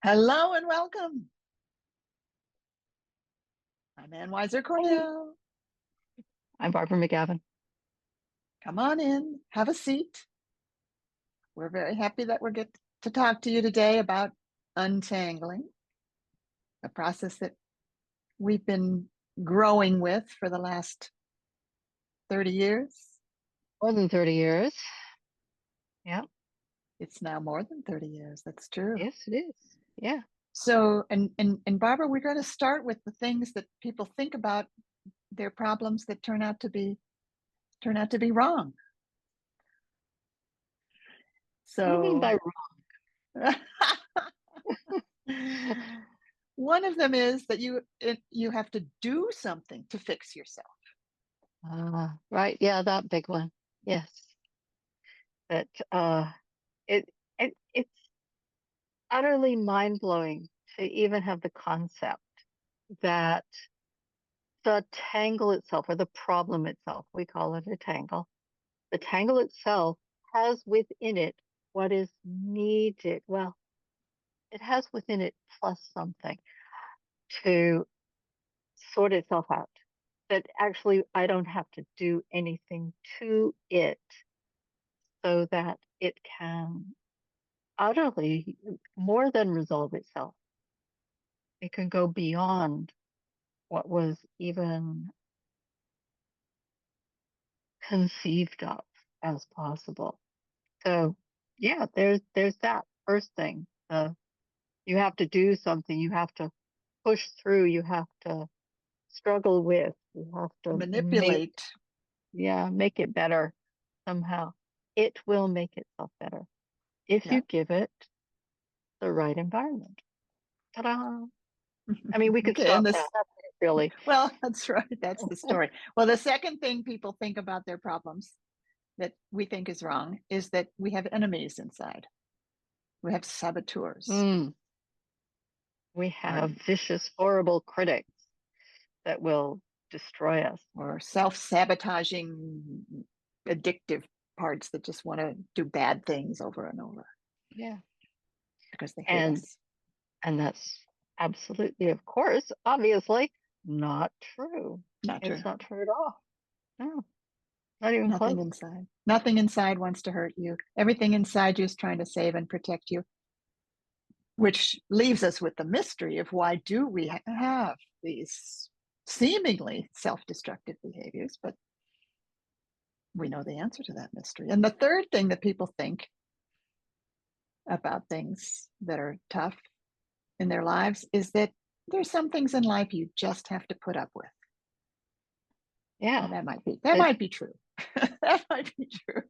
Hello and welcome. I'm Ann Weiser Hey, Cornell. I'm Barbara McGavin. Come on in, have a seat. We're very happy that we get to talk to you today about untangling, a process that we've been growing with for the last 30 years. More than 30 years. Yeah, It's now more than 30 years. That's true. yes, it is. Yeah. So, and Barbara, we're going to start with the things that people think about their problems that turn out to be wrong. What do you mean by So wrong? one of them is that you have to do something to fix yourself. Right. Yeah, that big one. Yes. That it's utterly mind-blowing to even have the concept that the tangle itself or the problem itself, we call it a tangle. The tangle itself has within it what is needed. Well, it has within it plus something to sort itself out. That actually I don't have to do anything to it so that it can utterly more than resolve itself. It can go beyond what was even conceived of as possible. So yeah, there's that first thing. You have to do something, you have to push through, you have to struggle with, you have to make Manipulate. yeah, make it better somehow. It will make itself better if Yeah. you give it the right environment. Ta-da! I mean, we could Okay. And stop there. this, That's it, really. well, that's right. That's the story. Well, the second thing people think about their problems that we think is wrong is that we have enemies inside. We have saboteurs Mm, we or have vicious, horrible critics that will destroy us. or self-sabotaging addictive parts that just want to do bad things over and over Yeah. because they hate And us. and that's absolutely, of course, obviously not true. Not true. It's not true at all. No, not even Nothing close. inside. Nothing inside wants to hurt you. Everything inside you is trying to save and protect you, which leaves us with the mystery of why do we have these seemingly self-destructive behaviors, but we know the answer to that mystery. And the third thing that people think about things that are tough in their lives is that there's some things in life you just have to put up with. Yeah. And that It, might be true. That might be true.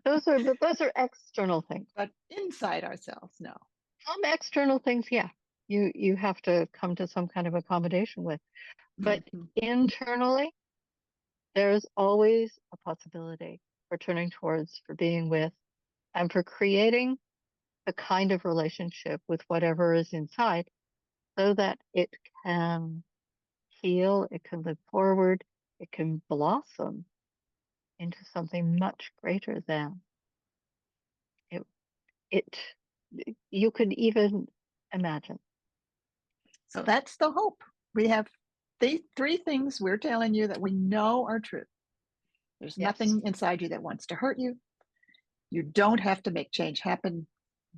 those are external things. But inside ourselves, no. Some external things, yeah, you have to come to some kind of accommodation with. But Mm-hmm. internally, there's always a possibility for turning towards, for being with, and for creating the kind of relationship with whatever is inside so that it can heal, it can live forward, it can blossom into something much greater than it, it you could even imagine. So that's the hope. We have these three things we're telling you that we know are true. There's Yes. nothing inside you that wants to hurt you. You don't have to make change happen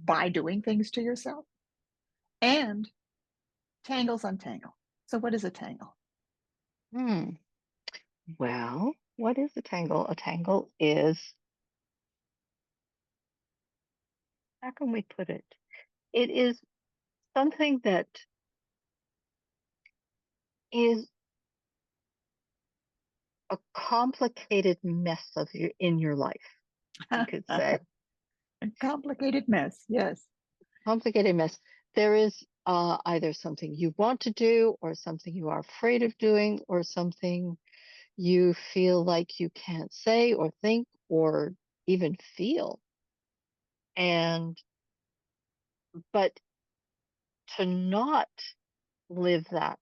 by doing things to yourself. And tangles untangle. So, what is a tangle? Hmm. Well, what is a tangle? A tangle is, how can we put it? It is something that is a complicated mess of in your life, you could A say. complicated mess. Yes. Complicated mess. There is either something you want to do, or something you are afraid of doing, or something you feel like you can't say or think or even feel. And, but to not live that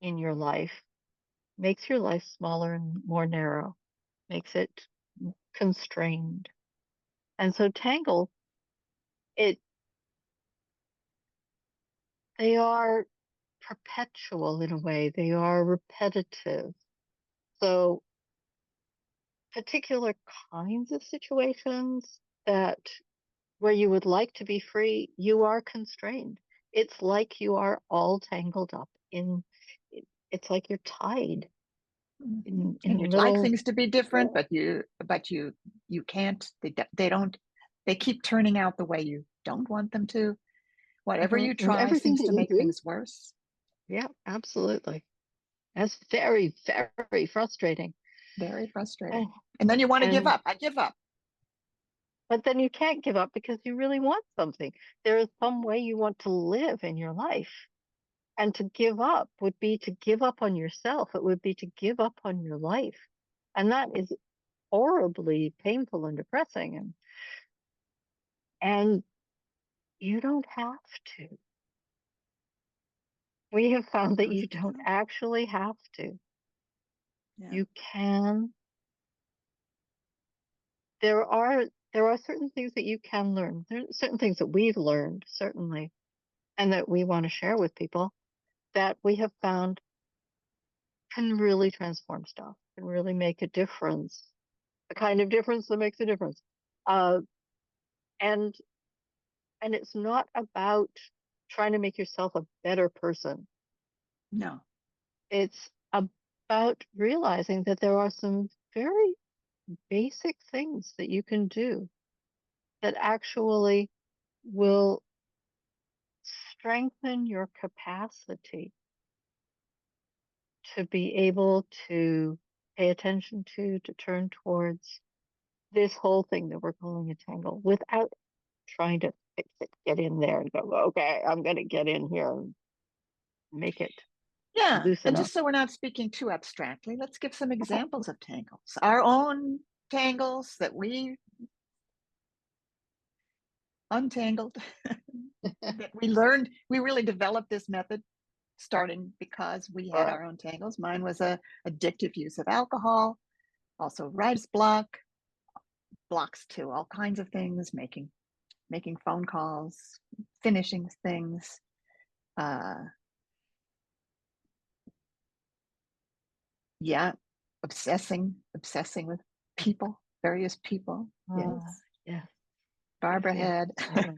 in your life makes your life smaller and more narrow, makes it constrained. And so Tangle, it they are perpetual in a way. They are repetitive. So particular kinds of situations that where you would like to be free, you are constrained. It's like you are all tangled up in, it's like you're tied And in you'd like little, things to be different, but you can't. They don't. They keep turning out the way you don't want them to. Whatever mhm, you and try everything seems that to you make do. things worse. Yeah, absolutely. That's very, very frustrating. Very frustrating. And, And then you want to give and up. I give up. but then you can't give up because you really want something. There is some way you want to live in your life. And to give up would be to give up on yourself. It would be to give up on your life. And that is horribly painful and depressing. And you don't have to. We have found that you don't actually have to. Yeah. You can. There are certain things that you can learn. There are certain things that we've learned, certainly, and that we want to share with people that we have found can really transform stuff, can really make a difference, the kind of difference that makes a difference. Uh, and and it's not about trying to make yourself a better person. No. It's about realizing that there are some very basic things that you can do that actually will strengthen your capacity to be able to pay attention to turn towards this whole thing that we're calling a tangle without trying to fix it, get in there and go, okay, I'm going to get in here and make it Yeah. loosen And up. just so we're not speaking too abstractly, let's give some examples of tangles. Our own tangles that we untangled, that we learned. We really developed this method starting because we had Right. our own tangles. Mine was a addictive use of alcohol, also writer's block, blocks to all kinds of things, making phone calls, finishing things, uh, yeah, obsessing with people, various people. Yes, Yes, yes, Barbara yes, had absolutely.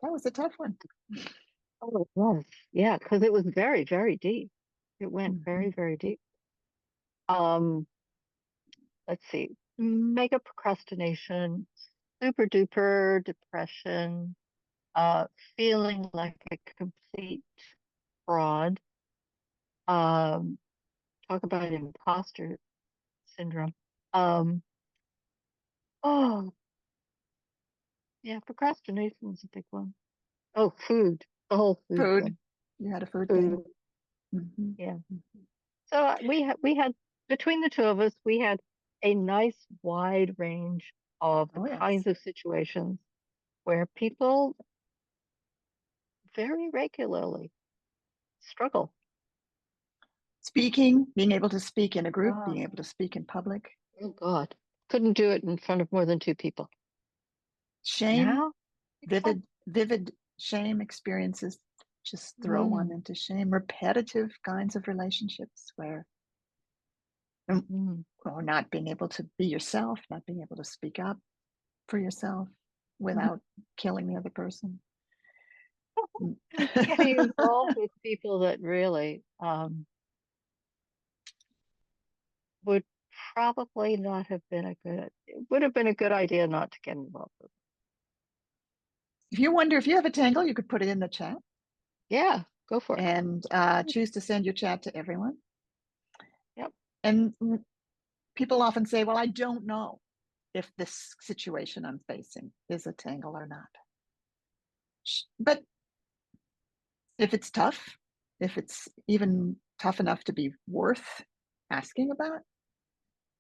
that was a tough one. Oh, it was. Yeah, because it was very, very deep. It went very, Mhm. very deep. Um, let's see. Mega procrastination, super duper depression, uh, feeling like a complete fraud. Um, talk about imposter syndrome. Um, oh, yeah, procrastination is a big one. Oh, food, the whole food Food. thing. You had a food thing. Food, Hmm. yeah. So we had between the two of us, we had a nice wide range of the Oh yes. kinds of situations where people very regularly struggle. Speaking, being able to speak in a group, being Oh, able to speak in public. oh God. Couldn't do it in front of more than two people. Shame, Now you can. vivid shame experiences just throw one Mm, into shame. Repetitive kinds of relationships where mm. or not being able to be yourself, not being able to speak up for yourself without killing the other person. Getting involved with people that really would probably not have been a good, it would have been a good idea not to get involved with. If you wonder if you have a tangle, you could put it in the chat Yeah, go for it. and choose to send your chat to everyone. Yep. And people often say, well, I don't know if this situation I'm facing is a tangle or not. But if it's tough, if it's even tough enough to be worth asking about,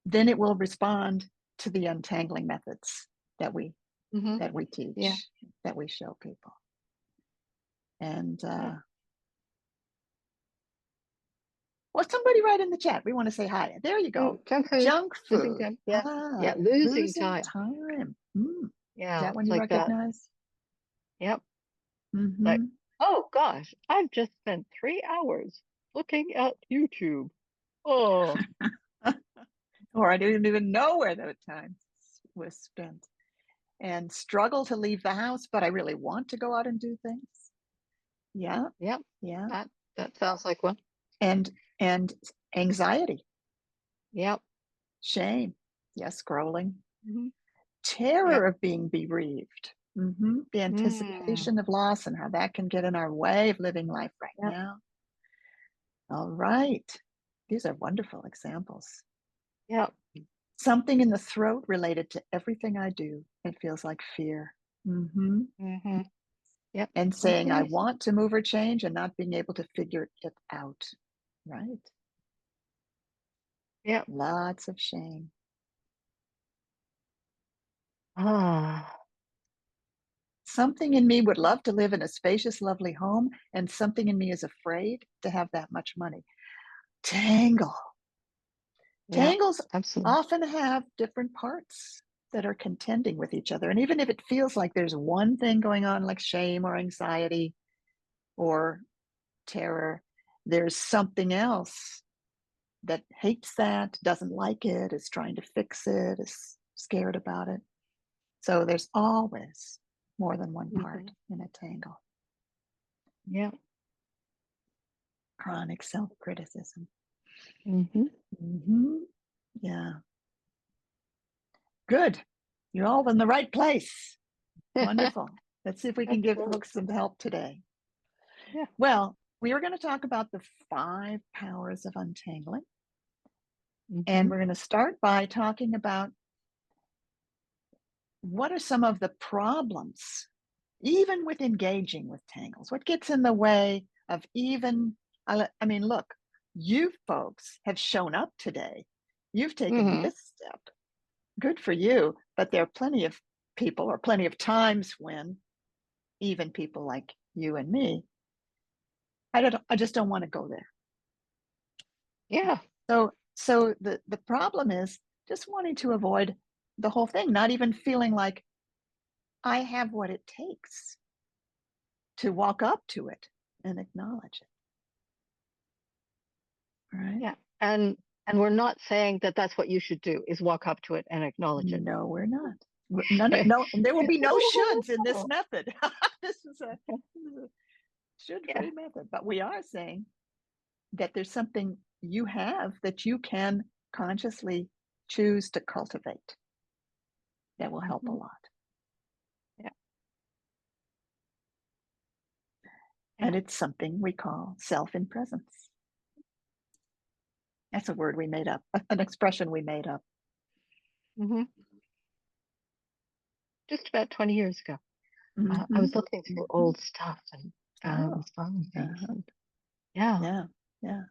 then it will respond to the untangling methods that we Hmm. that we Yeah. teach, that we show people. And Yeah. well, somebody write in the chat. We want to say hi. There you go. Junk food, Junk losing food. time. Yeah. Ah, Yeah. Losing losing time. time. Is Yeah. that one It's you like that. recognize? Yep. Like Mm-hmm. Oh gosh, I've just spent 3 hours looking at YouTube. Oh, Or I didn't even know where that time was spent, and struggle to leave the house, but I really want to go out and do things. Yeah, yep. yeah. That sounds like one. And anxiety, Yep. shame, yes, scrolling, Hmm. terror Yep. of being bereaved, the Mm. anticipation of loss and how that can get in our way of living life right Yep. now. All right. These are wonderful examples. Yep. Something in the throat related to everything I do. It feels like fear. hmm Hmm. Yep. And Some saying I things. want to move or change and not being able to figure it out. Right. Yep. Lots of shame. Ah. Something in me would love to live in a spacious, lovely home, and something in me is afraid to have that much money. Tangle. Yep. Tangles Absolutely. often have different parts that are contending with each other. And even if it feels like there's one thing going on, like shame or anxiety or terror, there's something else that hates that, doesn't like it, is trying to fix it, is scared about it. So there's always more than one part Hmm. in a tangle. Yep. Chronic self criticism. Hmm. Yeah, good. You're all in the right place. Wonderful. Let's see if we can give Excellent. folks some help today. Yeah. Well, we are going to talk about the 5 powers of untangling. And Hmm. we're going to start by talking about what are some of the problems, even with engaging with tangles? What gets in the way of even, I mean, look, you folks have shown up today. You've taken Hmm. this step. Good for you. But there are plenty of people or plenty of times when even people like you and me, I just don't want to go there. Yeah. So the problem is just wanting to avoid the whole thing, not even feeling like I have what it takes to walk up to it and acknowledge it. Right? Yeah. And we're not saying that that's what you should do is walk up to it and acknowledge it. No, we're not. No, and there will be no shoulds in this method. This is a Yeah. should-free method. But we are saying that there's something you have that you can consciously choose to cultivate that will help a Hmm. lot. Yeah. Yeah. And it's something we call self-in-presence. That's a word we made up, an expression we made up. Hmm. Just about 20 years ago, I Mhm, was looking through mhm. old stuff and Oh, found things. uh-huh. And yeah. Yeah, yeah.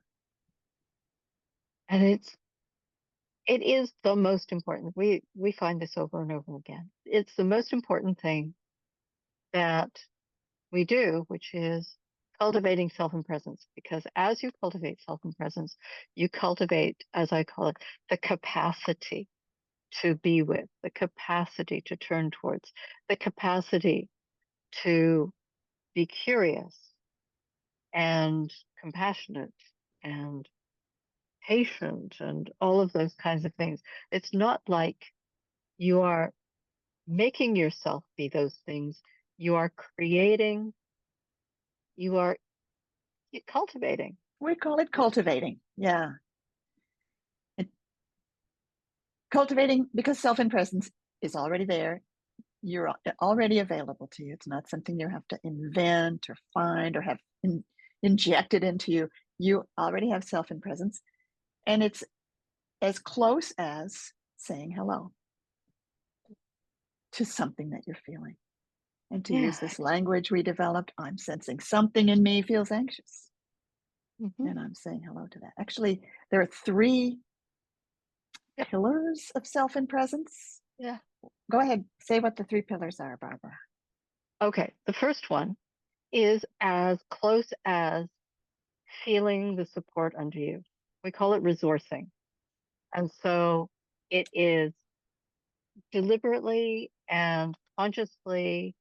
And it is the most important. We find this over and over again. It's the most important thing that we do, which is cultivating self and presence. Because as you cultivate self and presence, you cultivate, as I call it, the capacity to be with, the capacity to turn towards, the capacity to be curious and compassionate and patient and all of those kinds of things. It's not like you are making yourself be those things. You are creating, you are cultivating. We call it cultivating. Yeah. It, cultivating because self-in-presence is already there. You're already available to you. It's not something you have to invent or find or have injected into you. You already have self-in-presence. And it's as close as saying hello to something that you're feeling. And to use Yeah. this language we developed, I'm sensing something in me feels anxious. Hmm. And I'm saying hello to that. Actually, there are 3 Yeah. pillars of self and presence. Yeah. Go ahead, say what the 3 pillars are, Barbara. Okay. The first one is as close as feeling the support under you. We call it resourcing. And so it is deliberately and consciously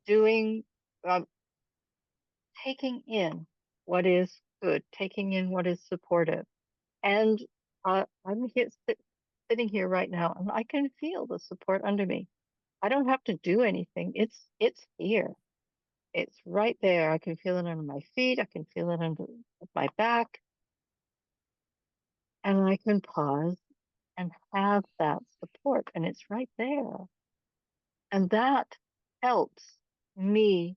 doing, um, taking in what is good, taking in what is supportive. And I'm sitting here right now, and I can feel the support under me. I don't have to do anything. It's here. It's right there. I can feel it under my feet. I can feel it under my back. And I can pause and have that support. And it's right there. And that helps me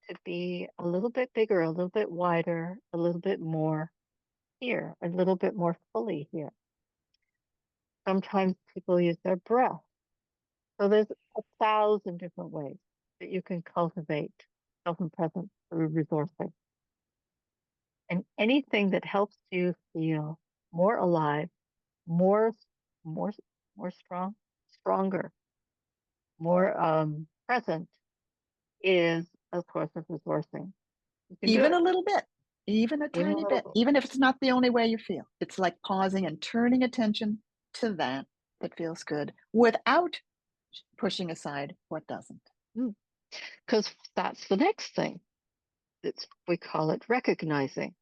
to be a little bit bigger, a little bit wider, a little bit more here, a little bit more fully here. Sometimes people use their breath. So there's 1,000 different ways that you can cultivate self-presence through resourcing. And anything that helps you feel more alive, more, more, more stronger, more present is a source of resourcing. You can do Even it, a little bit, even a even a tiny little bit, bit. even if it's not the only way you feel. It's like pausing and turning attention to that that feels good without pushing aside what doesn't. Because that's the next thing. We call it recognizing.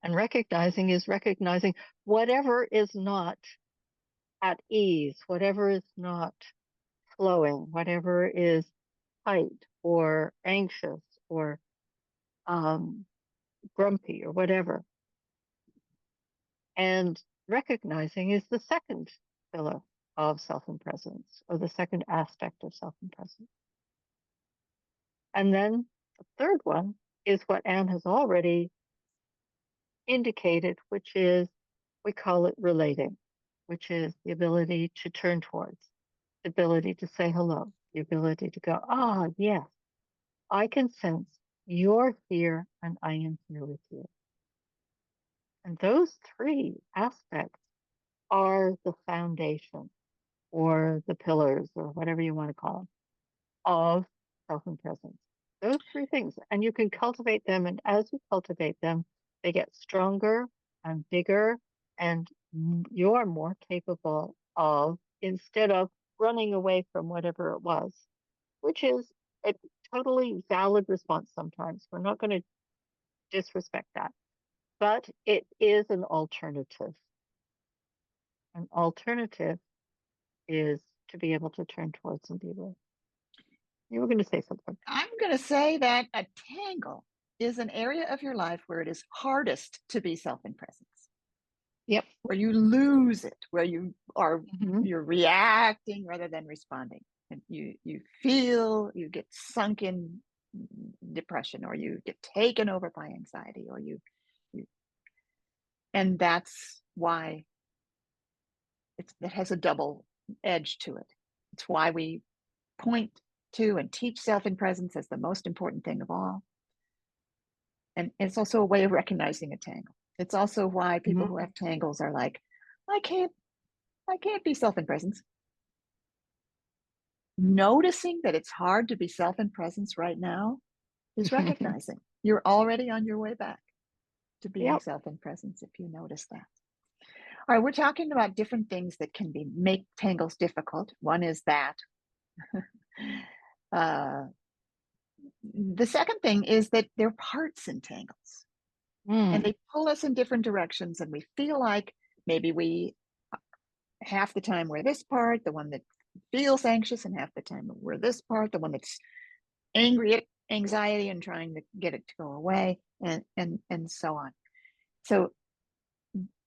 And recognizing is recognizing whatever is not at ease, whatever is not flowing, whatever is tight or anxious or um, grumpy or whatever. And recognizing is the second pillar of self-presence or the second aspect of self-presence. And then the third one is what Anne has already indicated, which is we call it relating, which is the ability to turn towards, the ability to say hello, the ability to go, yes, I can sense you're here and I am here with you. And those three aspects are the foundation or the pillars or whatever you want to call them of self and presence. Those three things. And you can cultivate them. And as you cultivate them, they get stronger and bigger. And you're more capable of, instead of running away from whatever it was, which is a totally valid response sometimes. We're not going to disrespect that. But it is an alternative. An alternative is to be able to turn towards and be with. You were going to say something. I'm going to say that a tangle is an area of your life where it is hardest to be self in presence. Yep. Where you lose it, where you are Mm-hmm. you're reacting rather than responding. And you feel you get sunk in depression or you get taken over by anxiety or you and that's why it has a double edge to it. It's why we point to and teach self in presence as the most important thing of all. And it's also a way of recognizing a tangle. It's also why people who have tangles are like, I can't be self in presence. Noticing that it's hard to be self in presence right now is recognizing you're already on your way back to being Yep. self in presence if you notice that. All right, we're talking about different things that can make tangles difficult. One is that. The second thing is that there are parts in tangles and they pull us in different directions, and we feel like maybe we half the time we're this part, the one that feels anxious, and half the time we're this part, the one that's angry at anxiety and trying to get it to go away, and so on. So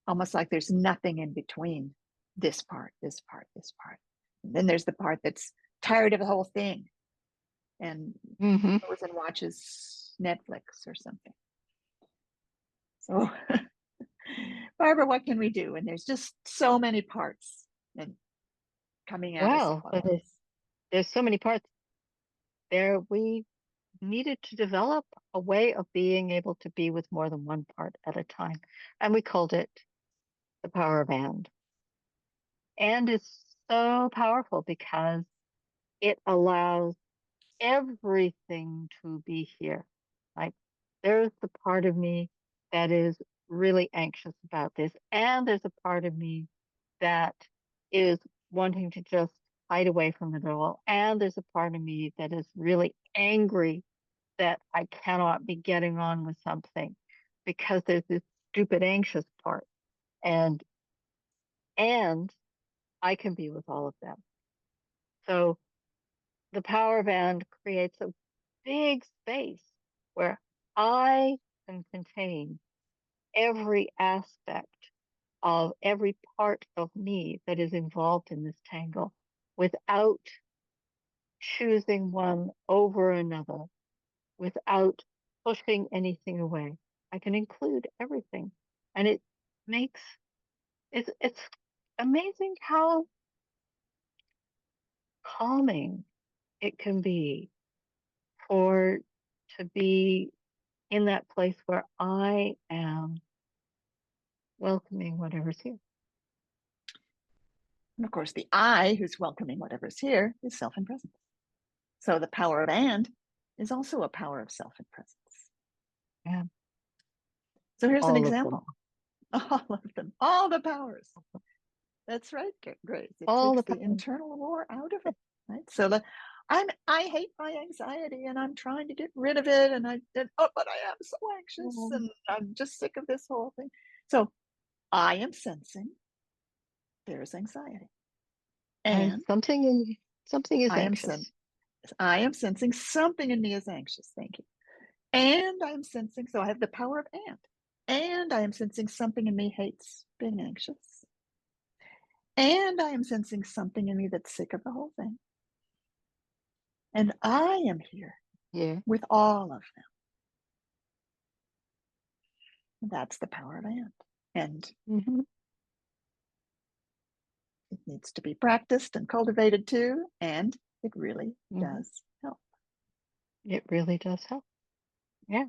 almost like there's nothing in between this part, this part, this part. And then there's the part that's tired of the whole thing and goes and watches Netflix or something. So, Barbara, what can we do? And there's just so many parts and coming at us Well, all at once. there's so many parts there. We needed to develop a way of being able to be with more than one part at a time. And we called it the power of and. And is so powerful because it allows everything to be here. Like there's the part of me that is really anxious about this, and there's a part of me that is wanting to just hide away from it all, and there's a part of me that is really angry that I cannot be getting on with something because there's this stupid anxious part. And and I can be with all of them. So the power band creates a big space where I can contain every aspect of every part of me that is involved in this tangle without choosing one over another, without pushing anything away. I can include everything. And it makes it's amazing how calming it can be for to be in that place where I am welcoming whatever's here. And of course, the I who's welcoming whatever's here is self and presence. So the power of and is also a power of self and presence. Yeah. So here's an All of them. example. All of them, all the powers. That's right, Grace. It All takes the the powers. internal war out of it, right? So I hate my anxiety and I'm trying to get rid of it, but I am so anxious and I'm just sick of this whole thing. So I am sensing there's anxiety, And and something is I am anxious. I am sensing something in me is anxious. Thank you. And I am sensing, so I have the power of and I am sensing something in me hates being anxious. And I am sensing something in me that's sick of the whole thing. And I am here Yeah. with all of them. That's the power of and Hmm. it needs to be practiced and cultivated too, and it really Hmm. does help. It really does help. Yeah.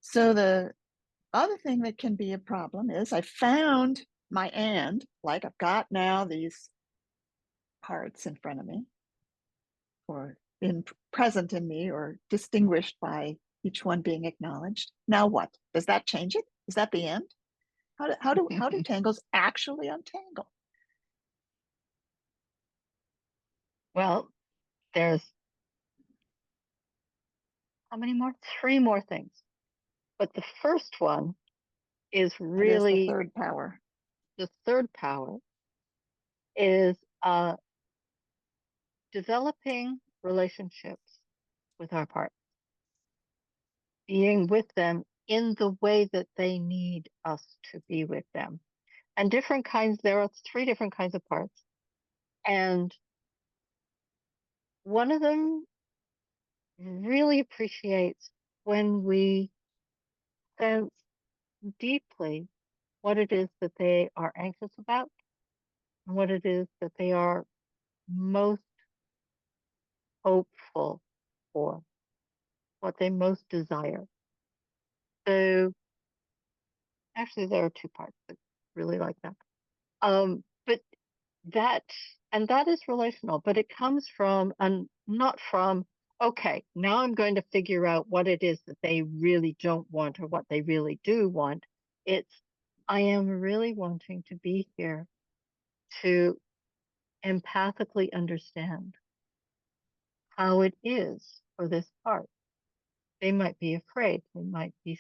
So the other thing that can be a problem is I found my like I've got now these parts in front of me, or present in me, or distinguished by each one being acknowledged. Now what? Does that change it? Is that the end? How do tangles actually untangle? Well, there's how many more? Three more things. But the first one is That is the really third power. the third power is developing relationships with our partner, being with them in the way that they need us to be with them. And there are three different kinds of parts. And one of them really appreciates when we sense deeply what it is that they are anxious about and what it is that they are most hopeful for, what they most desire. So actually, there are two parts that really like that. But that that is relational, but it comes from and not from, okay, now I'm going to figure out what it is that they really don't want or what they really do want. It's I am really wanting to be here to empathically understand how it is for this part. They might be afraid, they might be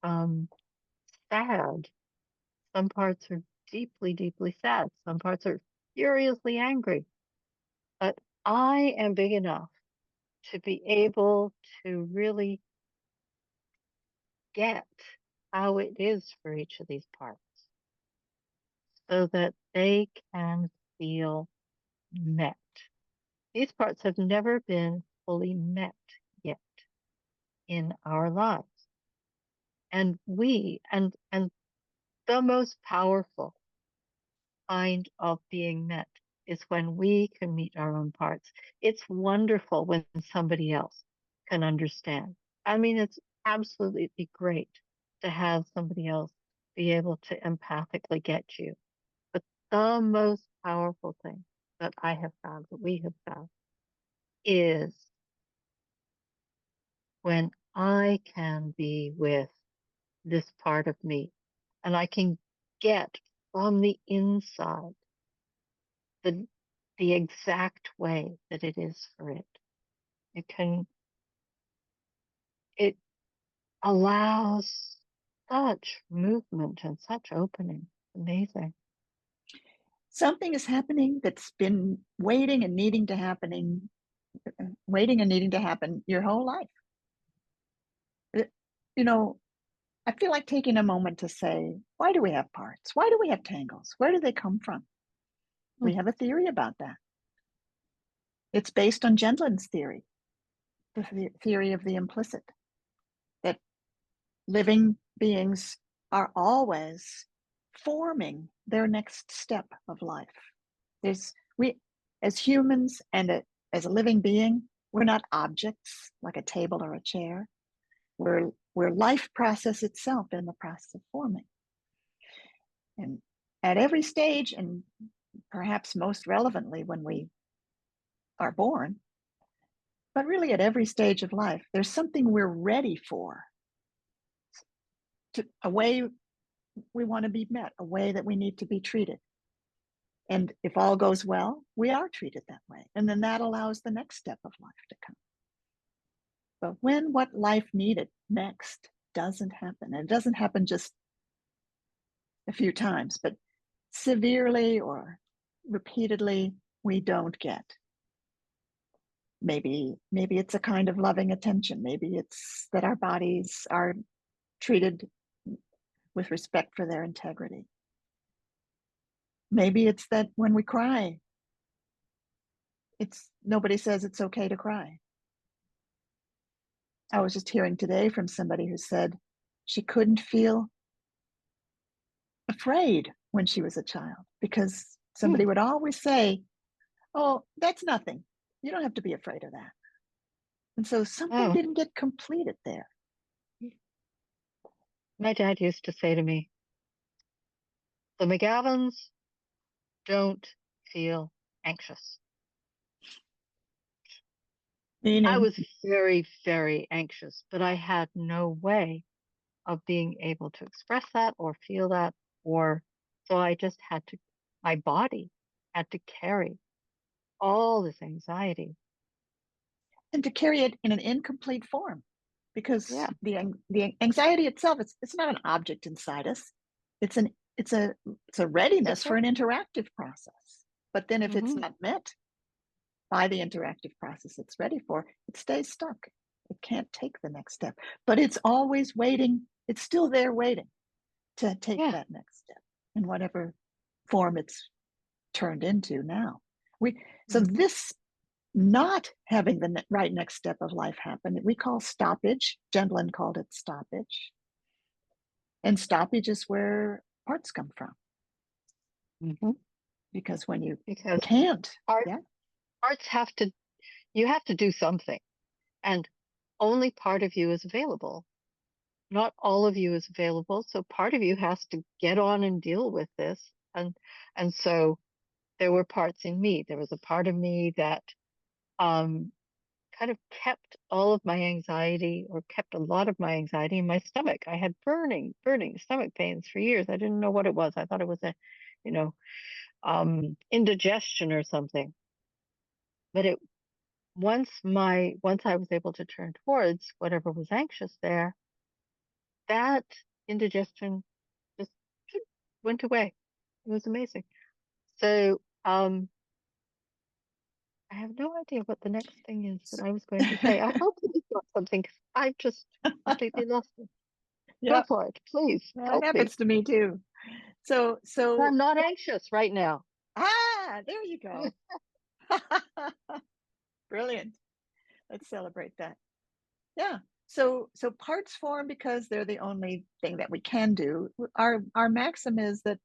um, sad. Some parts are deeply, deeply sad. Some parts are furiously angry. But I am big enough to be able to really get how it is for each of these parts so that they can feel met. These parts have never been fully met yet in our lives. And and the most powerful kind of being met is when we can meet our own parts. It's wonderful when somebody else can understand. I mean, it's absolutely great to have somebody else be able to empathically get you. But the most powerful thing that I have found, that we have found, is when I can be with this part of me and I can get from the inside the the exact way that it is for it. It allows such movement and such opening. Amazing. Something is happening that's been waiting and needing to happen your whole life. It- you know, I feel like taking a moment to say, why do we have parts? Why do we have tangles? Where do they come from? Hmm. We have a theory about that. It's based on Gendlin's theory, the theory of the implicit, that living beings are always forming their next step of life. We, as humans and as a living being, we're not objects like a table or a chair. We're life process itself in the process of forming. And at every stage, and perhaps most relevantly when we are born, but really at every stage of life, there's something we're ready for, a way we want to be met, a way that we need to be treated. And if all goes well, we are treated that way. And then that allows the next step of life to come. But when what life needed next doesn't happen, and it doesn't happen just a few times, but severely or repeatedly, we don't get. Maybe it's a kind of loving attention. Maybe it's that our bodies are treated with respect for their integrity. Maybe it's that when we cry, nobody says it's okay to cry. I was just hearing today from somebody who said she couldn't feel afraid when she was a child because Hmm. somebody would always say, "Oh, that's nothing. You don't have to be afraid of that." And so something Oh, didn't get completed there. my dad used to say to me, the McGavins don't feel anxious. I Meaning, was very, very anxious, but I had no way of being able to express that or feel that, or so I just my body had to carry all this anxiety. and to carry it in an incomplete form, because Yeah. the anxiety itself, it's not an object inside us. It's an it's a it's a It's a readiness for choice. an interactive process. But then if it's Hmm. not met by the interactive process it's ready for, it stays stuck. It can't take the next step. But it's always waiting. It's still there waiting to take Yeah. that next step in whatever form it's turned into now. So Hmm. this not having the right next step of life happen, we call stoppage. Gendlin called it stoppage. And stoppage is where parts come from. Hmm. Because when you Because can't, art yeah, arts have to you have to do something, and only part of you is available. Not all of you is available, so part of you has to get on and deal with this. And so there were parts in me. There was a part of me that um, kind of kept all of my anxiety, or kept a lot of my anxiety in my stomach. I had burning stomach pains for years. I didn't know what it was. I thought it was you know, indigestion or something. But once I was able to turn towards whatever was anxious there, that indigestion just went away. It was amazing. So, I have no idea what the next thing is that I was going to say. I hope that it's not something 'cause I've just completely lost it. Go yeah, for it, please that help me. happens to me too. So, I'm not anxious right now. there you go. Brilliant. Let's celebrate that. Yeah. So parts form because they're the only thing that we can do. Our maxim is that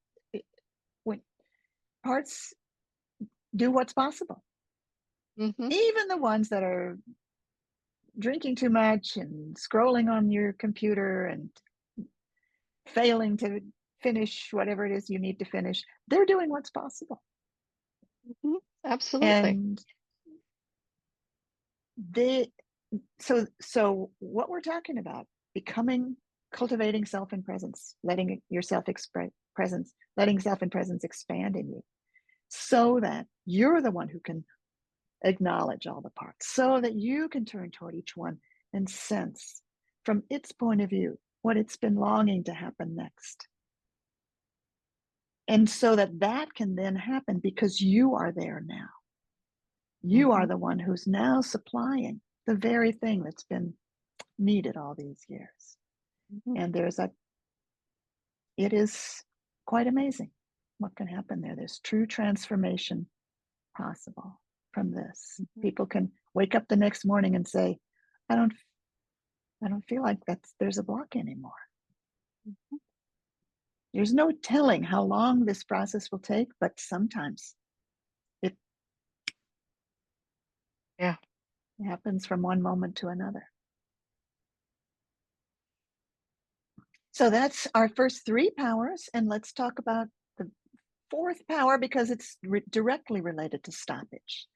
when parts do what's possible, Hmm. even the ones that are drinking too much and scrolling on your computer and failing to finish whatever it is you need to finish, they're doing what's possible. Hmm. Absolutely. And they so what we're talking about, becoming, cultivating self and presence, letting yourself express presence, letting self and presence expand in you so that you're the one who can acknowledge all the parts so that you can turn toward each one and sense from its point of view what it's been longing to happen next. And so that that can then happen because you are there now. You are Mhm. the one who's now supplying the very thing that's been needed all these years. Mhm. And it is quite amazing what can happen there. There's true transformation possible from this. Mhm. People can wake up the next morning and say, I don't I don't feel like there's a block anymore. Mhm. There's no telling how long this process will take, but sometimes it Yeah. happens from one moment to another. So that's our first three powers. And let's talk about the fourth power because it's directly related to stoppage.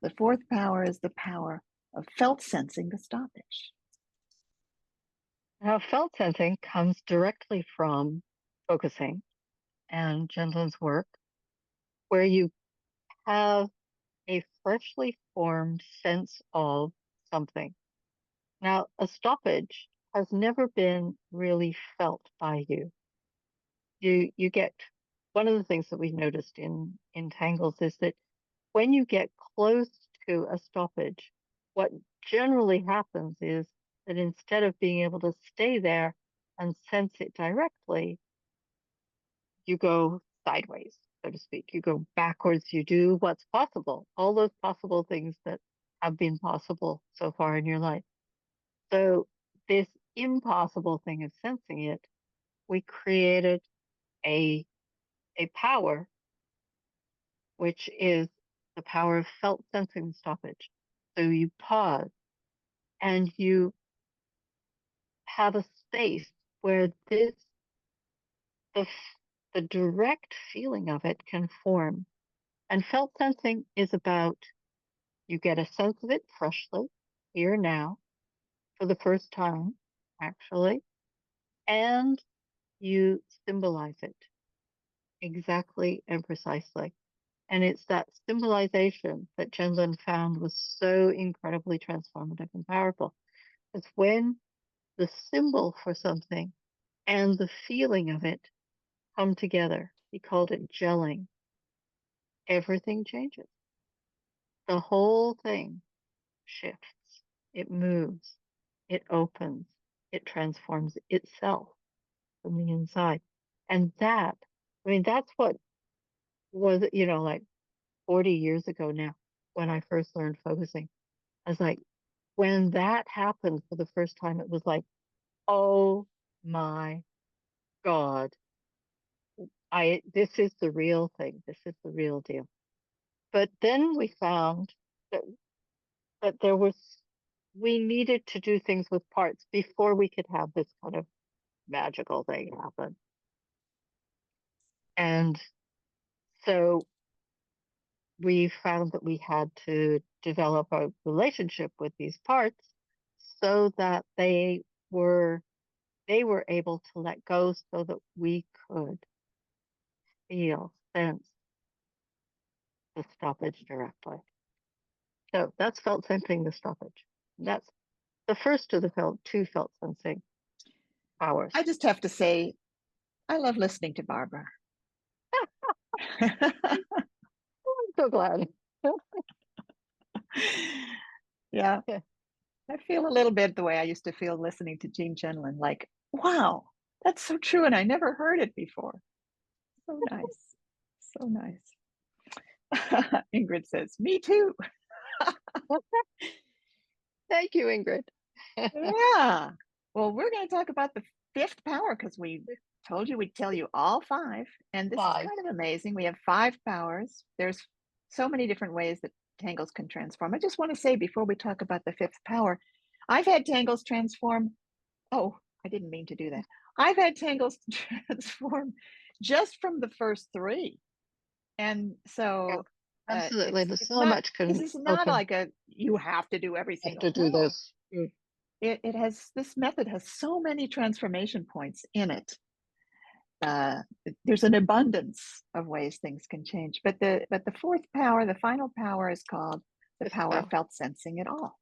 The fourth power is the power of felt sensing the stoppage. Now, felt sensing comes directly from focusing and Gentlen's work, where you have a freshly formed sense of something. Now, a stoppage has never been really felt by you. You get one of the things that we've noticed in tangles is that when you get close to a stoppage, what generally happens is that instead of being able to stay there and sense it directly, you go sideways, so to speak. You go backwards. You do what's possible, all those possible things that have been possible so far in your life. So, this impossible thing of sensing it, we created a, a power, which is the power of felt sensing stoppage. So, you pause and you have a space where the, the direct feeling of it can form. And felt sensing is about you get a sense of it freshly, here now, for the first time, actually, and you symbolize it exactly and precisely. And it's that symbolization that Chen found was so incredibly transformative and powerful. It's when the symbol for something and the feeling of it come together. He called it gelling. Everything changes. The whole thing shifts, it moves, it opens, it transforms itself from the inside. And that, I mean, that's what was, like 40 years ago now when I first learned focusing. I was like, when that happened for the first time, it was like, oh my God, this is the real thing. This is the real deal. But then we found that that there was we needed to do things with parts before we could have this kind of magical thing happen. And so we found that we had to develop a relationship with these parts so that they were able to let go so that we could feel, sense the stoppage directly. So that's felt sensing the stoppage. That's the first of the two felt sensing powers. I just have to say, I love listening to Barbara. I'm so glad. Yeah, I feel a little bit the way I used to feel listening to Gene Shenlin, like, wow, that's so true. And I never heard it before. So nice. So nice. Ingrid says, me too. Thank you, Ingrid. Yeah. Well, we're going to talk about the fifth power because we told you we'd tell you all five. And this is Five. kind of amazing. We have five powers. There's so many different ways that tangles can transform. I just want to say before we talk about the fifth power, I've had tangles transform. Oh, I didn't mean to do that. I've had tangles transform just from the first three. And Yeah, so absolutely. There's it's so not, much this can is not open like a you have to do every up single. to do No, this. Mm. it has, this method has so many transformation points in it. uh, there's an abundance of ways things can change, but the fourth power, the final power, is called The power of felt sensing it all.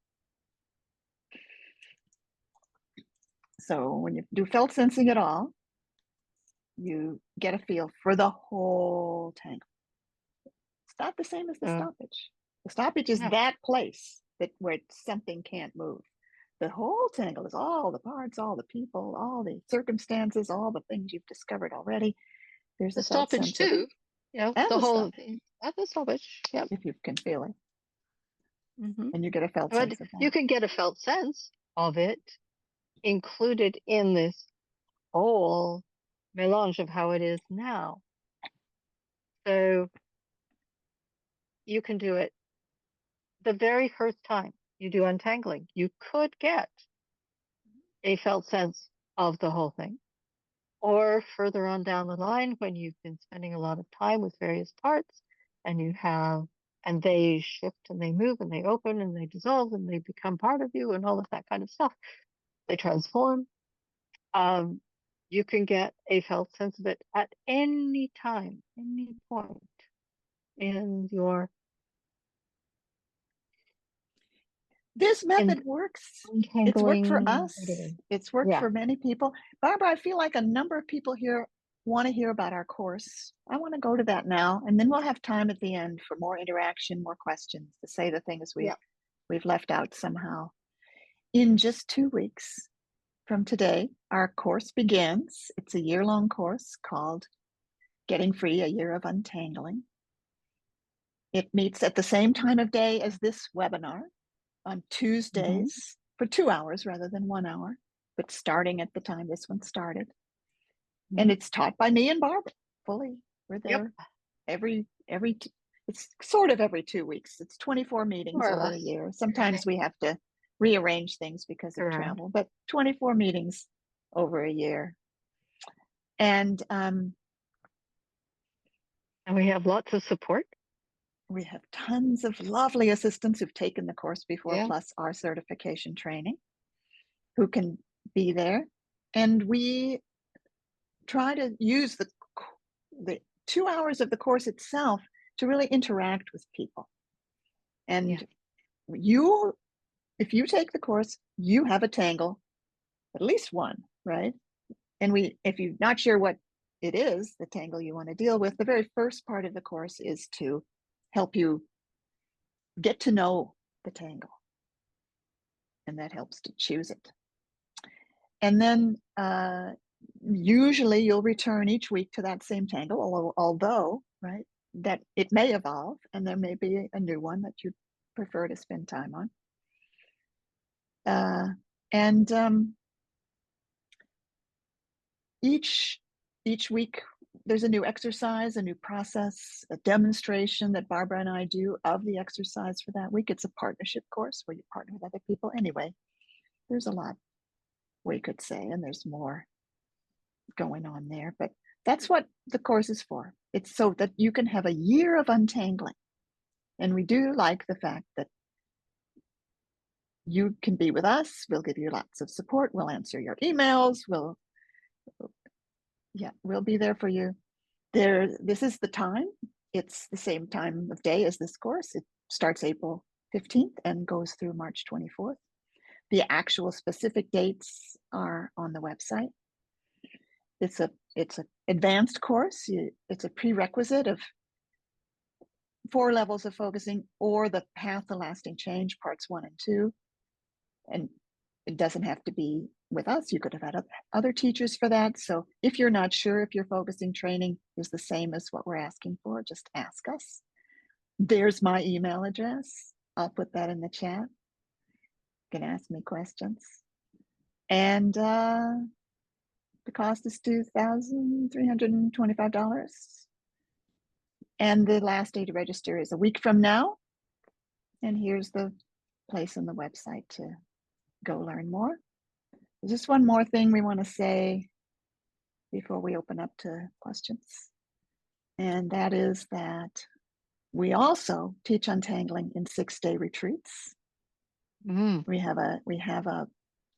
So when you do felt sensing it all, you get a feel for the whole tangle. It's not the same as the stoppage. The stoppage is that place where something can't move. The whole tangle is all the parts, all the people, all the circumstances, all the things you've discovered already. There's the a felt stoppage sense of too. it. Yeah, And the whole stoppage, thing. At the stoppage. Yep. if you can feel it. Mm-hmm. And you get a felt But sense of that. you can get a felt sense of it included in this whole melange of how it is now. So you can do it the very first time you do untangling. You could get a felt sense of the whole thing. Or further on down the line, when you've been spending a lot of time with various parts and and they shift and they move and they open and they dissolve and they become part of you and all of that kind of stuff. They transform. You can get a felt sense of it at any time, any point in your. This method works. It's worked for Untangling, us. It's worked for many people. Barbara, I feel like a number of people here want to hear about our course. I want to go to that now, and then we'll have time at the end for more interaction, more questions, to say the things we've left out somehow. In just 2 weeks from today, our course begins. It's a year-long course called Getting Free, A Year of Untangling. It meets at the same time of day as this webinar, on Tuesdays for 2 hours rather than 1 hour, but starting at the time this one started. And it's taught by me and Barbara fully. We're there it's sort of every 2 weeks. It's 24 meetings over a year. Sometimes we have to rearrange things because of travel, but 24 meetings over a year. And we have lots of support. We have tons of lovely assistants who've taken the course before, plus our certification training, who can be there. And we try to use the 2 hours of the course itself to really interact with people. And if you take the course, you have a tangle, at least one, right? And if you're not sure what it is, the tangle you want to deal with, the very first part of the course is to help you get to know the tangle. And that helps to choose it. And then usually you'll return each week to that same tangle, although, right, that it may evolve and there may be a new one that you prefer to spend time on. Each week there's a new exercise, a new process, a demonstration that Barbara and I do of the exercise for that week. It's a partnership course where you partner with other people. Anyway, there's a lot we could say, and there's more going on there, but that's what the course is for. It's so that you can have a year of untangling. And we do like the fact that you can be with us. We'll give you lots of support. We'll answer your emails. We'll be there for you. This is the time. It's the same time of day as this course. It starts April 15th and goes through March 24th. The actual specific dates are on the website. It's an advanced course. It's a prerequisite of 4 levels of focusing, or the Path to Lasting Change, parts 1 and 2. And it doesn't have to be with us. You could have had other teachers for that. So if you're not sure if your focusing training is the same as what we're asking for, just ask us. There's my email address. I'll put that in the chat. You can ask me questions. And the cost is $2,325. And the last day to register is a week from now. And here's the place on the website to go learn more. There's just one more thing we want to say before we open up to questions. And that is that we also teach untangling in 6-day retreats. We have a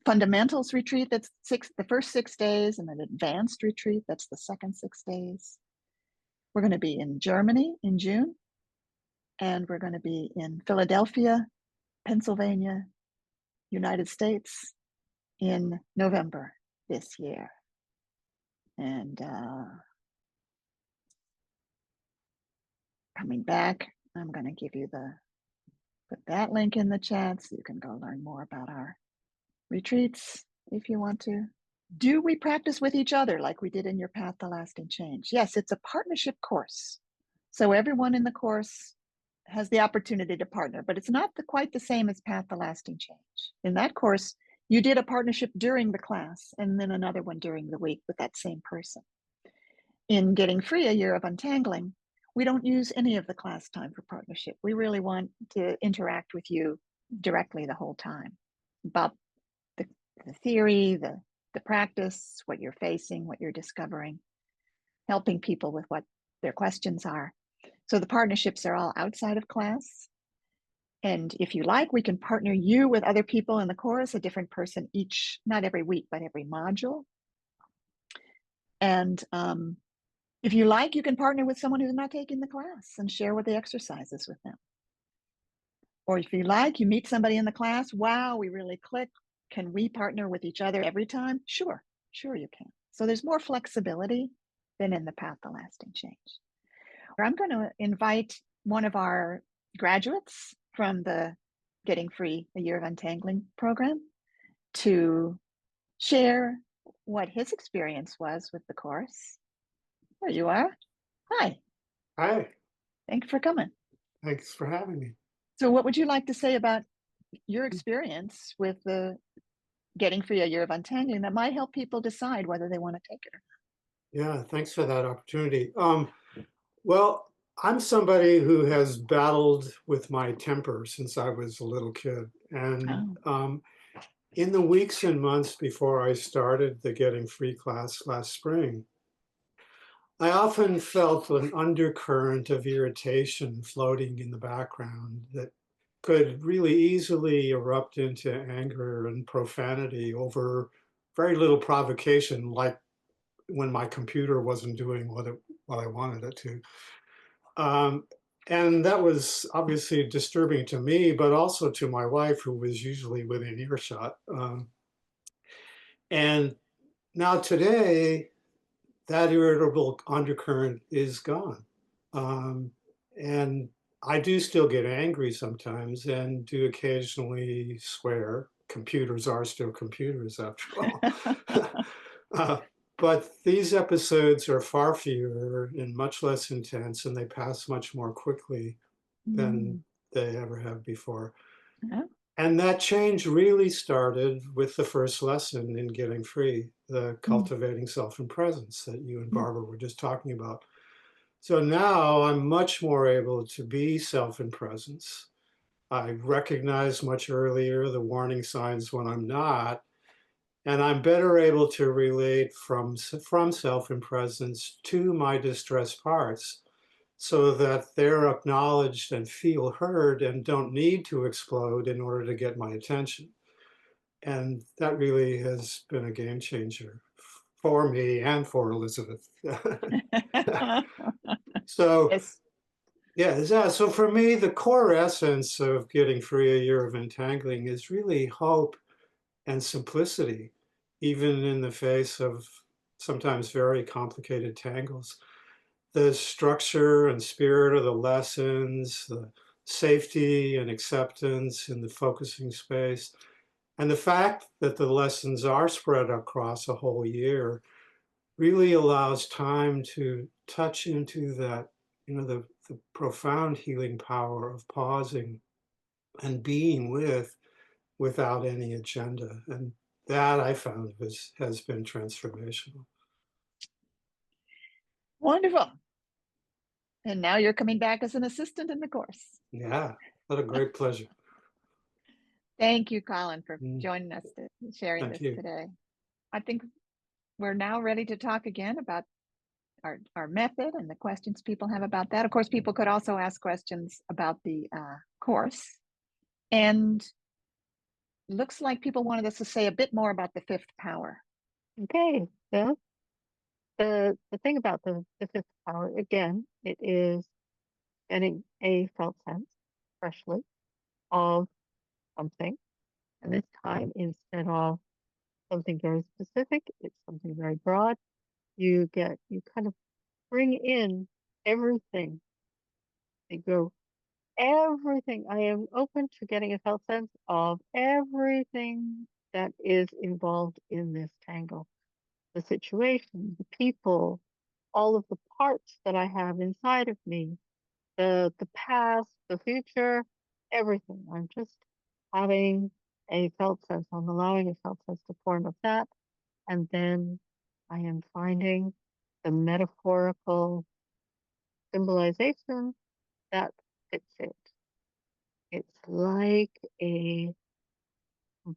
fundamentals retreat that's the first 6 days, and an advanced retreat that's the second 6 days. We're going to be in Germany in June. and we're going to be in Philadelphia, Pennsylvania, United States in November this year. And coming back, I'm going to give you put that link in the chat so you can go learn more about our retreats if you want to. Do we practice with each other like we did in your Path to Lasting Change? Yes, it's a partnership course. So everyone in the course has the opportunity to partner, but it's not quite the same as Path to Lasting Change. In that course, you did a partnership during the class and then another one during the week with that same person. In Getting Free, A Year of Untangling, we don't use any of the class time for partnership. We really want to interact with you directly the whole time about the theory, the practice, what you're facing, what you're discovering, helping people with what their questions are. So the partnerships are all outside of class. And if you like, we can partner you with other people in the course, a different person each, not every week, but every module. And if you like, you can partner with someone who's not taking the class and share what the exercises with them. Or if you like, you meet somebody in the class, wow, we really click. Can we partner with each other every time? Sure you can. So there's more flexibility than in the Path to Lasting Change. I'm going to invite one of our graduates from the Getting Free, A Year of Untangling program to share what his experience was with the course. There you are. Hi. Hi, Thanks for coming. thanks for having me. So what would you like to say about your experience with the Getting Free, A Year of Untangling that might help people decide whether they want to take it or Yeah, thanks for that opportunity. Well, I'm somebody who has battled with my temper since I was a little kid. And not? in the weeks and months before I started the Getting Free class last spring, I often felt an undercurrent of irritation floating in the background that could really easily erupt into anger and profanity over very little provocation, like when my computer wasn't doing what I wanted it to. And that was obviously disturbing to me, but also to my wife, who was usually within earshot. And now today, that irritable undercurrent is gone. And I do still get angry sometimes and do occasionally swear. Computers are still computers after all. uh, but these episodes are far fewer and much less intense, and they pass much more quickly than they ever have before. Yeah. And that change really started with the first lesson in Getting Free, the cultivating self and presence that you and Barbara were just talking about. So now I'm much more able to be self and presence. I recognize much earlier the warning signs when I'm not, and I'm better able to relate from self and presence to my distressed parts so that they're acknowledged and feel heard and don't need to explode in order to get my attention. And that really has been a game changer for me and for Elizabeth. So, Yes. yeah, so for me, the core essence of Getting Free, A Year of Untangling is really hope and simplicity, even in the face of sometimes very complicated tangles. The structure and spirit of the lessons, the safety and acceptance in the focusing space, and the fact that the lessons are spread across a whole year really allows time to touch into that, the profound healing power of pausing and being without any agenda. And that I found has been transformational. Wonderful. And now you're coming back as an assistant in the course. Yeah, what a great pleasure. Thank you, Colin, for joining us, sharing Thank this you. today. I think we're now ready to talk again about our method and the questions people have about that. Of course, people could also ask questions about the course. And looks like people wanted us to say a bit more about the fifth power. Okay, well, the thing about the fifth power, again, it is getting a felt sense freshly of something. And this time, instead of something very specific, it's something very broad. You kind of bring in everything. You go, everything. I am open to getting a felt sense of everything that is involved in this tangle. The situation, the people, all of the parts that I have inside of me, the past, the future, everything. I'm just having a felt sense. I'm allowing a felt sense to form of that. And then I am finding the metaphorical symbolization that fits it. It's like a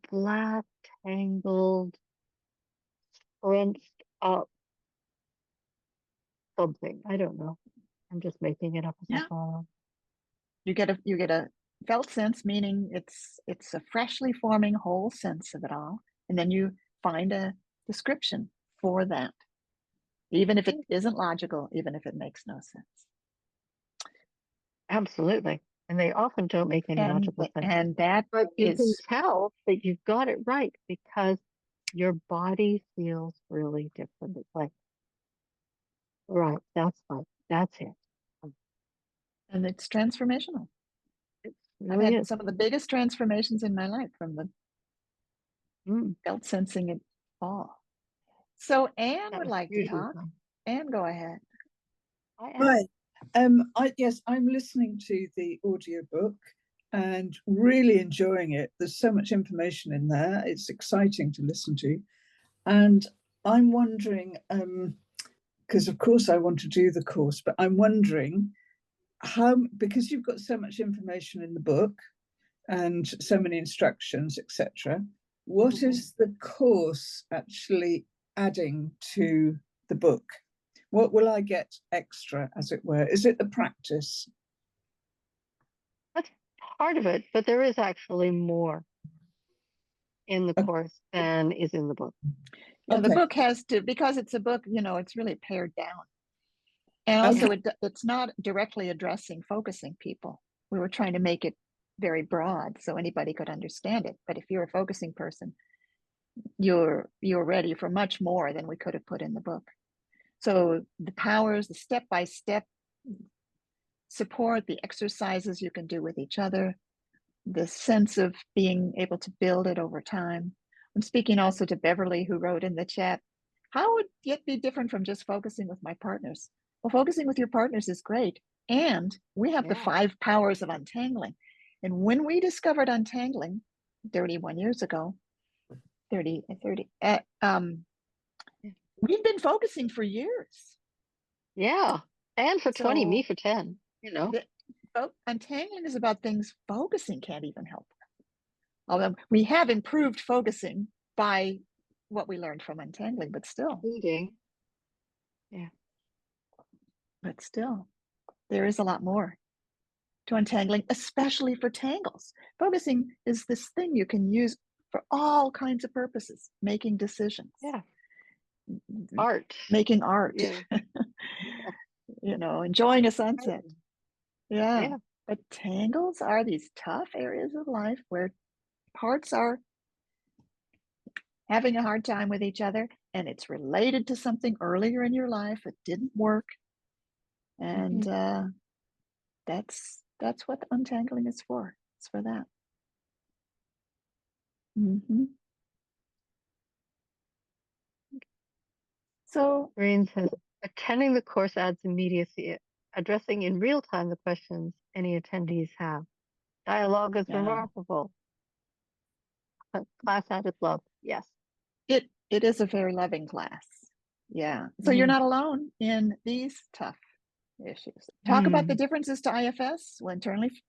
black, tangled, scrunched up something. I don't know. I'm just making it up as I Yeah. go along. You get a felt sense, meaning it's a freshly forming whole sense of it all. And then you find a description for that, even if it isn't logical, even if it makes no sense. Absolutely. And they often don't make any logical sense. That But you can is, tell that you've got it right because your body feels really different. It's like, right, that's it. and it's transformational. It I've really had is. some of the biggest transformations in my life from the felt sensing it all. So Anne That would was like to hugely talk. fun. Anne, go ahead. I Hi. Yes, I'm listening to the audiobook and really enjoying it. There's so much information in there. It's exciting to listen to. And I'm wondering, because of course I want to do the course, but I'm wondering how, because you've got so much information in the book and so many instructions, etc., what is the course actually adding to the book? What will I get extra, as it were? Is it the practice? That's part of it, but there is actually more in the course than is in the book. Yeah, the book has to, because it's a book, it's really pared down. And also it's not directly addressing focusing people. We were trying to make it very broad so anybody could understand it. But if you're a focusing person, you're ready for much more than we could have put in the book. So the powers, the step-by-step support, the exercises you can do with each other, the sense of being able to build it over time. I'm speaking also to Beverly, who wrote in the chat, how would it be different from just focusing with my partners? Well, focusing with your partners is great. And we have the 5 powers of untangling. And when we discovered untangling 31 years ago, we've been focusing for years. Yeah. And for 20, me for 10, Untangling is about things focusing can't even help with. Although we have improved focusing by what we learned from untangling, but still. Yeah. But still, there is a lot more to untangling, especially for tangles. Focusing is this thing you can use for all kinds of purposes, making decisions. Yeah. Art. Making art. Yeah. Enjoying a sunset. Yeah. But tangles are these tough areas of life where parts are having a hard time with each other, and it's related to something earlier in your life that didn't work. And that's what untangling is for. It's for that. So Green says, attending the course adds immediacy, addressing in real time the questions any attendees have. Dialogue is remarkable. Class added love. Yes. It is a very loving class. Yeah. So you're not alone in these tough issues. Talk about the differences to IFS, well,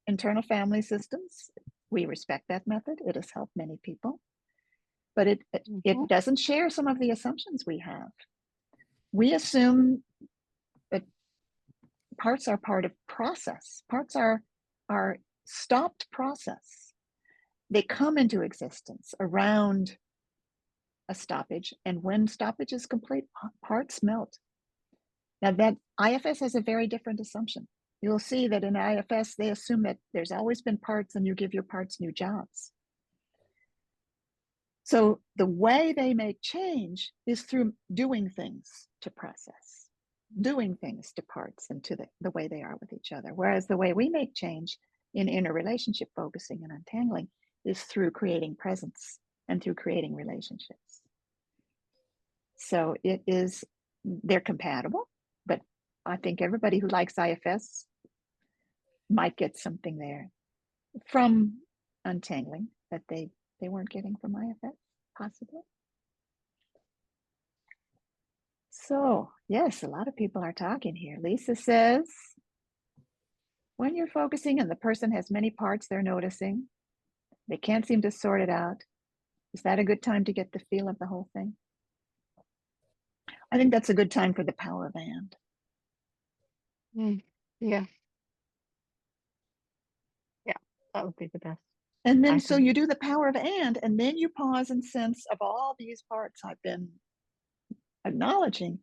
internal family systems. We respect that method. It has helped many people. But it doesn't share some of the assumptions we have. We assume that parts are part of process. Parts are stopped process. They come into existence around a stoppage, and when stoppage is complete, parts melt. Now that IFS has a very different assumption. you'll see that in IFS, they assume that there's always been parts and you give your parts new jobs. So the way they make change is through doing things to process, doing things to parts and to the way they are with each other. Whereas the way we make change in interrelationship focusing and untangling is through creating presence and through creating relationships. So they're compatible, but I think everybody who likes IFS might get something there from untangling that they weren't getting from IFS, possibly. So, yes, a lot of people are talking here. Lisa says, when you're focusing and the person has many parts they're noticing, they can't seem to sort it out. Is that a good time to get the feel of the whole thing? I think that's a good time for the power of and. Yeah. Yeah, that would be the best. And then, I so think. you do the power of and then you pause and sense of all these parts I've been acknowledging,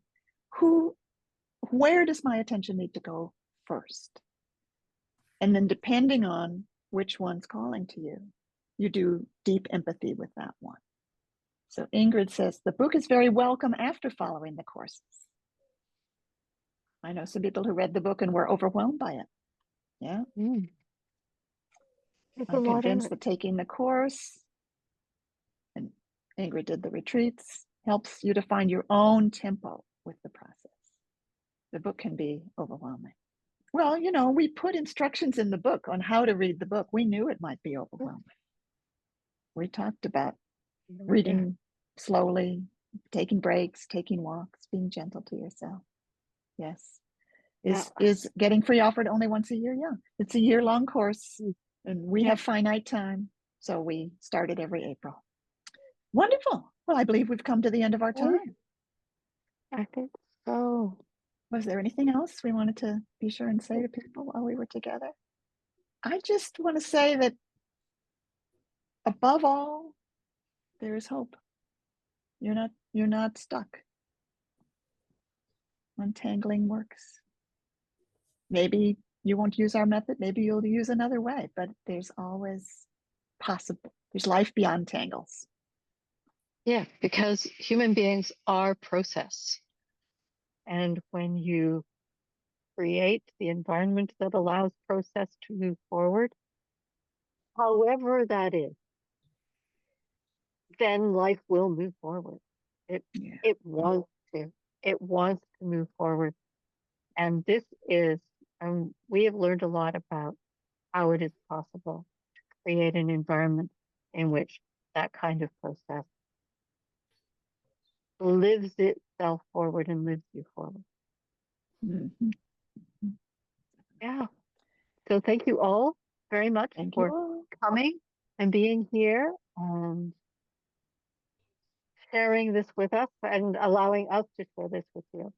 where does my attention need to go first? And then depending on which one's calling to you, you do deep empathy with that one. So Ingrid says, the book is very welcome after following the courses. I know some people who read the book and were overwhelmed by it. Yeah. I'm convinced that taking the course, and Ingrid did the retreats, helps you to find your own tempo with the process. The book can be overwhelming. Well, you know, we put instructions in the book on how to read the book. We knew it might be overwhelming. We talked about reading slowly, taking breaks, taking walks, being gentle to yourself. Yes. Is getting free offered only once a year? Yeah. It's a year-long course and we have finite time. So we started every April. Wonderful. Well, I believe we've come to the end of our time. I think so. Was there anything else we wanted to be sure and say to people while we were together? I just want to say that above all, there is hope. You're not stuck. Untangling works. Maybe you won't use our method, maybe you'll use another way, but there's always possible. There's life beyond tangles. Yeah, because human beings are process. And when you create the environment that allows process to move forward, however that is, then life will move forward. It wants to. It wants to move forward. And this is, we have learned a lot about how it is possible to create an environment in which that kind of process lives itself forward and lives you forward. Mm-hmm. Yeah. So thank you all very much for coming and being here and sharing this with us and allowing us to share this with you.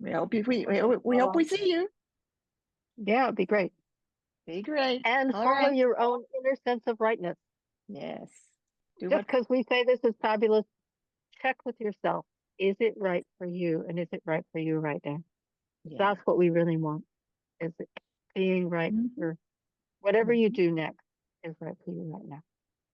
We hope we see you. Yeah, it'd be great. Be great. And follow your own inner sense of rightness. Yes. Just because we say this is fabulous, check with yourself. Is it right for you? And is it right for you right now? Yeah. That's what we really want. Is it being right for whatever you do next is right for you right now.